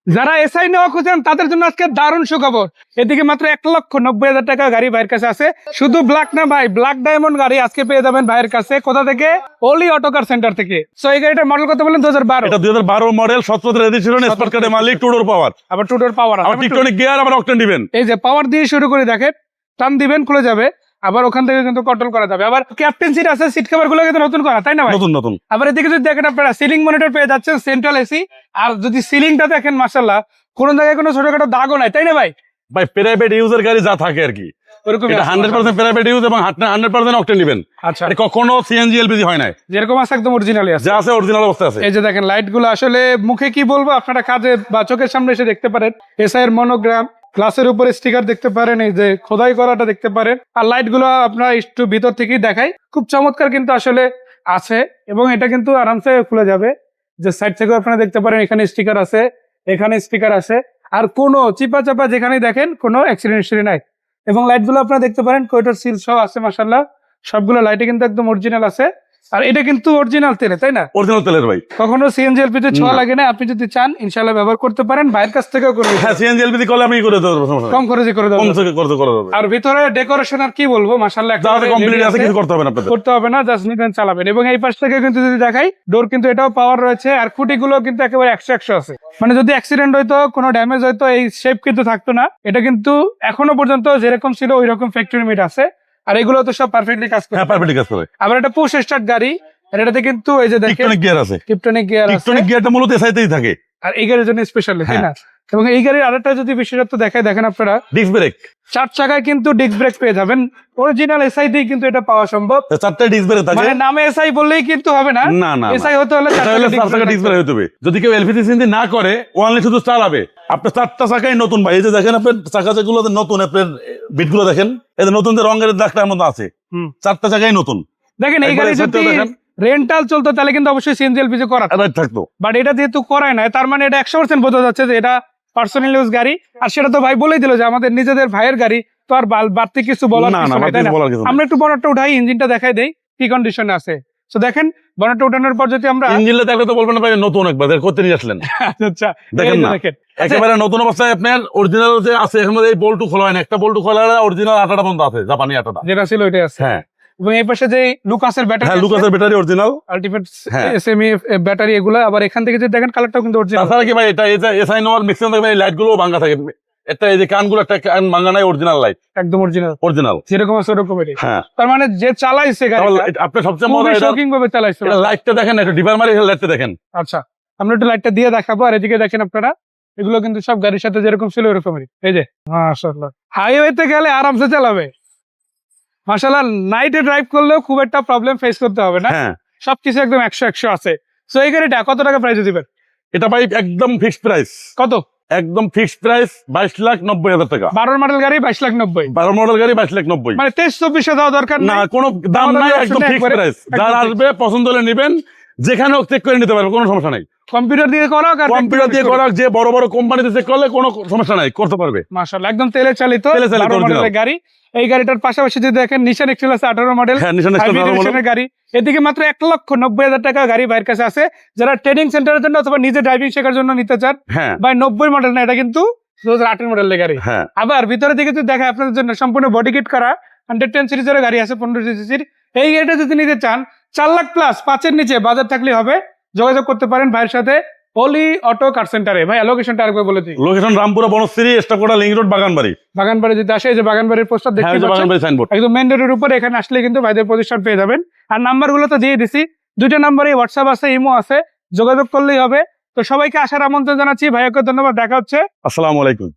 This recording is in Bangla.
যারা এসআই নেওয়া খুঁজছেন তাদের জন্য আজকে দারুণ সুখবর। এদিকে মাত্র 1,90,000 টাকা গাড়ি ভাইয়ের কাছে আছে। শুধু ব্ল্যাক না ভাই, ব্ল্যাক ডায়মন্ড গাড়ি আজকে পেয়ে যাবেন ভাইয়ের কাছে। কোথা থেকে? ওলি অটো কার সেন্টার থেকে। সো এই গাড়িটার মডেল কত বলেন? 2012। এটা 2012 মডেল, 17 রেজিস্ট্রেশন, স্পোর্ট কার্ডের মালিক, টু ডোর পাওয়ার। আবার টু ডোর পাওয়ার, আবার টিকটনিক গিয়ার, আবার অকটেন দিবেন। এই যে পাওয়ার দিয়ে শুরু করে দেখেন, টান দিবেন খুলে যাবে। আবার ওখান থেকে কিন্তু কন্ট্রোল করা যাবে। আবার ক্যাপ্টেন সিট আছে, সিট কভার গুলো কিন্তু নতুন করা, তাই না ভাই? নতুন নতুন। আবার এদিকে যদি দেখেন আপনারা সিলিং মনিটর পেয়ে যাচ্ছেন, সেন্ট্রাল এসি। আর যদি সিলিংটা দেখেন মাশাআল্লাহ, কোনো জায়গায় কোনো ছোটখাটো দাগও নাই, তাই না ভাই? ভাই প্রাইভেট ইউজের গাড়ি যা থাকে আর কি, ওরকম এটা 100% প্রাইভেট ইউজ এবং 100% অকটেন দিবেন। আচ্ছা, এটা কখনো সিএনজি এলপিজি হয় নাই, যেরকম আছে একদম অরিজিনালি আছে, যা আছে অরিজিনাল অবস্থা আছে। এই যে দেখেন লাইট গুলো, আসলে মুখে কি বলবো, আপনারা কাজে বা চোখের সামনে এসে দেখতে পারেন। এসআই এর মনোগ্রাম, গ্লাসের উপরে স্টিকার দেখতে পারেন, এই যে খোদাই করাটা দেখতে পারেন। আর লাইট গুলো আপনারা একটু ভিতর থেকেই দেখাই, খুব চমৎকার কিন্তু আসলে আছে। এবং এটা কিন্তু আরামসে খুলে যাবে। যে সাইড থেকেও আপনারা দেখতে পারেন, এখানে স্টিকার আছে, এখানে স্টিকার আছে। আর কোনো চিপা চাপা যেখানে দেখেন কোনো অ্যাক্সিডেন্ট হিস্টরি নাই। এবং লাইট গুলো আপনারা দেখতে পারেন কোয়েটার সিল সহ আছে মাশাআল্লাহ। সবগুলো লাইটে কিন্তু একদম অরিজিনাল আছে। আর এটা কিন্তু অরিজিনাল তেলে, তাই না? অরিজিনাল তেলের ভাই, কখনো সিএনজি এলপিজি ছোঁয়া লাগে না। আপনি যদি চান ইনশাআল্লাহ ব্যবহার করতে পারেন, ভাইয়ের কাছ থেকেও করবেন। হ্যাঁ সিএনজি এলপিজি করলে আমি করে দেবো, সমস্যা নাই। কম খরচে করে দেবো, কম থেকে করতে করে দেবো। আর ভিতরে ডেকোরেশন আর কি বলবো, মাশাআল্লাহ যা আছে কমপ্লিট আছে, কিছু করতে হবে না আপনাদের। করতে হবে না, জাস্ট নিবেন চালাবেন। এবং এই পাশ থেকে কিন্তু যদি দেখাই, ডোর কিন্তু এটাও পাওয়ার রয়েছে। আর খুঁটিগুলো কিন্তু একেবারে 100 আছে। মানে যদি অ্যাক্সিডেন্ট হইতো, কোনো ড্যামেজ হইতো, এই শেপ কিন্তু থাকতো না। এটা কিন্তু এখনো পর্যন্ত যেরকম ছিল ওই রকম ফ্যাক্টরি মেড আছে। আর এগুলো তো সব পারফেক্টলি কাজ করে। হ্যাঁ পারফেক্টলি কাজ করে। আবার এটা পুশ স্টার্ট গাড়ি। আর এটাতে কিন্তু এই যে দেখেন টিকটনিক গিয়ার আছে। টিপটনিক গিয়ার আছে। টিকটনিক গিয়ারটা মূলত এসআইতেই থাকে। আর এই গাড়ির জন্য স্পেশালি, তাই না? এবং এই গাড়ির আরেকটা যদি বিশেষত্ব দেখায়, দেখেন আপনারা ডিস্ক ব্রেক, 4 চাকায় কিন্তু ডিস্ক ব্রেক পেয়ে যাবেন। অরিজিনাল এসআই দিয়ে কিন্তু এটা পাওয়া সম্ভব। 4টা ডিস্ক ব্রেক থাকে। মানে নামে এসআই বললেই কিন্তু হবে না, না না, এসআই হতে হলে 4 তাহলে 4 চাকা চাকা ডিস্ক ব্রেক হতে হবে। যদি কেউ এলপিজি সিএনজি না করে, ওনলি শুধু চালাবে, আপনার 4টা চাকাই নতুন ভাই। এই যে দেখেন আপনার চাকা যেগুলো নতুন, আপনার বিটগুলো দেখেন, এই যে নতুন যে রঙের দাগটার মধ্যে আছে, 4টা চাকাই নতুন। দেখেন এই গাড়ি যদি রেন্টাল চলতো তাহলে কিন্তু অবশ্যই সিএনজি এলপিজি করা থাকতো, বাট এটা যেহেতু করায় না, তার মানে এটা 100% বোঝা যাচ্ছে যে এটা পার্সোনাল ইউজ গাড়ি। আর সেটা তো ভাই বলেই দিল যে আমাদের নিজেদের ভাইয়ের গাড়ি, তো আর বাড়তি কিছু বলার কিছু নেই, তাই না? আমরা একটু বনেটটা উঠাই, ইঞ্জিনটা দেখাই দেই কি কন্ডিশনে আছে। তো দেখেন বনেটটা উঠানোর পর যদি আমরা ইঞ্জিনটা দেখলে তো বলবেন না ভাই নতুন, একবার করতে নিয়ে আসলেন। আচ্ছা দেখেন না, একেবারে নতুন অবস্থায় আপনার অরিজিনাল যে আছে, এখন এই বল্টু খোলা হয় না, একটা বল্টু খোলা হলে অরিজিনাল আটাটা বন্ধ আছে, জাপানি আটাটা যেটা ছিল ওইটাই আছে। হ্যাঁ, এবং এই পাশে যে লুকাসের ব্যাটারি, হ্যাঁ লুকাসের ব্যাটারি অরিজিনাল, আলটিমেট হ্যাঁ। এসএমই ব্যাটারি এগুলো। আবার এখান থেকে যদি দেখেন কালারটাও কিন্তু অরিজিনাল। তাছাড়া কি ভাই এটা এসআই নোয়ার ম্যাক্সিমাম দেখবেন এই লাইট গুলো ভাঙা থাকে, একটা এই যে কানগুলো একটা কান ভাঙা নাই, অরিজিনাল লাইট, একদম অরিজিনাল অরিজিনাল যেরকম আছে ওরকমই। হ্যাঁ, তার মানে যে চালাইছে গাড়িটা আপনি সবচেয়ে মজা খুবই এটা শকিং ভাবে চালাইছে। লাইটটা দেখেন, একটু ডিপার মারি লাইটটা দেখেন। আচ্ছা, আমরা একটু লাইটটা দিয়ে দেখাবো। আর এদিকে দেখেন আপনারা, এগুলো কিন্তু সব গাড়ির সাথে যেরকম ছিল ওরকমই। এই যে মাশাআল্লাহ, হাইওয়েতে গেলে আরামসে চালাবে মাশাআল্লাহ। নাইটে ড্রাইভ করলেও খুব একটা প্রবলেম ফেস করতে হবে না। হ্যাঁ, সবকিছু একদম 100 আছে। সো এই গাড়িটা কত টাকা প্রাইসে দিবেন? এটা ভাই একদম ফিক্সড প্রাইস। কত? একদম ফিক্সড প্রাইস 22,90,000 টাকা। 12 মডেল গাড়ি 22,90,000। 12 মডেল গাড়ি 22,90,000। মানে 23-24 দেওয়া দরকার না, নাই, কোনো দাম নাই, একদম ফিক্সড প্রাইস। যার আসবে পছন্দ হলে নেবেন, যেখানে চেক করে নিতে পারবে, কোনো সমস্যা নাই। কম্পিউটার দিয়ে করা, কম্পিউটার দিয়ে করা, যে বড় বড় কোম্পানিতে চেক করলে কোনো সমস্যা নাই, করতে পারবে। মাশাআল্লাহ, একদম তেলে চালিত 12 মডেলের গাড়ি। এই গাড়িটার পাশাপাশি যদি দেখেন নিশান এক্সেল আছে 18 মডেল, হ্যাঁ নিশান এক্সেল গাড়ি। এদিকে মাত্র 1,90,000 টাকা গাড়ি ভাইয়ের কাছে আছে। যারা ট্রেনিং সেন্টারের জন্য অথবা নিজে ড্রাইভিং শেখার জন্য নিতে চান, হ্যাঁ ভাই 90 মডেল না, এটা কিন্তু 2008 মডেলের গাড়ি। হ্যাঁ, আবার ভিতরে দিকে যদি দেখেন আপনাদের জন্য সম্পূর্ণ বডি কিট করা 110 সিরিজের গাড়ি আছে, 15 সিসির। এই গাড়িটা যদি নিতে চান 4 লাখ প্লাস, 5-এর নিচে বাজার থাকলে হবে, যোগাযোগ করতে পারেন ভাইয়ের সাথে ওলি অটো কার সেন্টারে। ভাই লোকেশনটা আরেকবার বলে দিই। লোকেশন রামপুরা বনশ্রী, স্টাকোটা লিংক রোড, বাগানবাড়ি। বাগানবাড়ি যদি আসে, এই যে বাগানবাড়ির পোস্টার দেখতে পাচ্ছেন, বাগানবাড়ি সাইনবোর্ড একদম মেইন রোডের উপরে। এখানে আসলে কিন্তু ভাইদের প্রতিষ্ঠান পেয়ে যাবেন। আর নাম্বারগুলো তো দিয়ে দিছি, 2টা নাম্বারে হোয়াটসঅ্যাপ আছে, ইমো আছে, যোগাযোগ করলেই হবে। তো সবাইকে আসার আমন্ত্রণ জানাচ্ছি। ভাইয়াকে ধন্যবাদ, দেখা হচ্ছে। আসসালামু আলাইকুম।